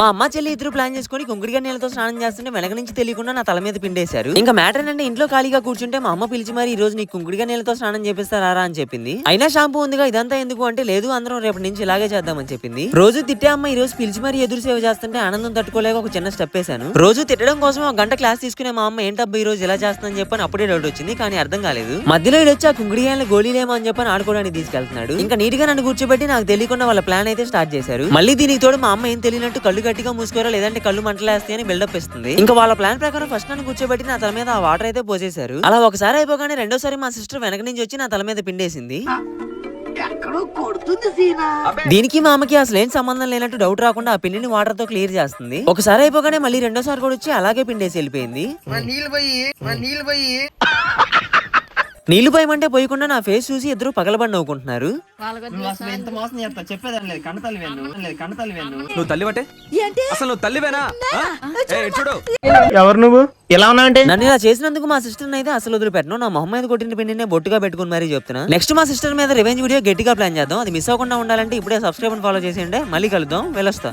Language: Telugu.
మా అమ్మ చెల్లి ఇద్దరు ప్లాన్ చేసుకుని కుంకుడిగా నీళ్ళతో స్నానం చేస్తుంటే వెనక నుంచి తెలియకుండా నా తల మీద పిండేశారు. ఇంకా మ్యాటర్ ఏంటంటే ఇంట్లో ఖాళీగా కూర్చుంటే మా అమ్మ పిలిచి మరి ఈ రోజు నీకు కుంకుడిగా నీళ్ళతో స్నానం చేపిస్తారా అని చెప్పింది. అయినా షాంపూ ఉందిగా ఇదంతా ఎందుకు అంటే లేదు అందరం రేపటి నుంచి ఇలాగే చేద్దామని చెప్పింది. రోజు తిట్టే అమ్మ ఈ రోజు పిలిచి మరి ఎదురు సేవ చేస్తుంటే ఆనందం తట్టుకోలేక ఒక చిన్న స్టెప్ వేశాను. రోజు తిట్టడం కోసం ఒక గంట క్లాస్ తీసుకునే మా అమ్మ ఏంటబ్బా ఈ రోజు ఇలా చేస్తుందని చెప్పని అప్పుడే డౌట్ వచ్చింది. కానీ అర్థం కాలేదు. మధ్యలో వచ్చి ఆ కుంకుడిగాయలు గోళీలేమో అని చెప్పని ఆడుకోవడానికి తీసుకెళ్తున్నాడు. ఇంకా నీట్ గా నన్ను కూర్చోబెట్టి నాకు తెలియకుండా వాళ్ళ ప్లాన్ అయితే స్టార్ట్ చేశారు. మళ్ళీ దీనికి తోడు మా అమ్మ ఏం తెలియనట్టు కళ్ళు గట్టిగా మూసుకోరా లేదంటే కళ్ళు మంటలేస్తాయి అని బిల్డప్ ఇస్తుంది. ఇంకా వాళ్ళ ప్లాన్ ప్రకారం ఫస్ట్ నన్ను కూర్చోబెట్టి నా తల మీద ఆ వాటర్ అయితే పోసేశారు. అలా ఒకసారి అయిపోగానే రెండోసారి మా సిస్టర్ వెనక నుంచి వచ్చి నా తల మీద పిండేసింది. దీనికి మా అమ్మకి అసలు ఏం సంబంధం లేనట్టు డౌట్ రాకుండా ఆ పిండిని వాటర్ తో క్లియర్ చేస్తుంది. ఒకసారి అయిపోగానే మళ్ళీ రెండోసారి కూడా వచ్చి అలాగే పిండేసి వెళ్ళిపోయింది. నీళ్లు పోయమంటే పోయకుండా నా ఫేస్ చూసి ఇద్దరు పగలబడి నవ్వుకుంటున్నారు. నువ్వు తల్లివటే అసలు నువ్వు తల్లివేనా? చూడు ఎవరు నువ్వు ఎలా ఉన్నా అంటే నన్ను ఇలా చేసినందుకు మా సిస్టర్ అయితే అసలు వదిలిపెట్టను. నా మొహం మీద కొట్టిన పిండినే బొట్టుగా పెట్టుకుని మరీ చెప్తున్నా. నెక్స్ట్ మా సిస్టర్ మీద రివెంజ్ వీడియో గట్టిగా ప్లాన్ చేద్దాం. అది మిస్ అవ్వకుండా ఉండాలంటే ఇప్పుడే సబ్స్క్రైబ్ ఫాలో చేసేయండి. మళ్ళీ కలుద్దాం. వెళ్ళొస్తా.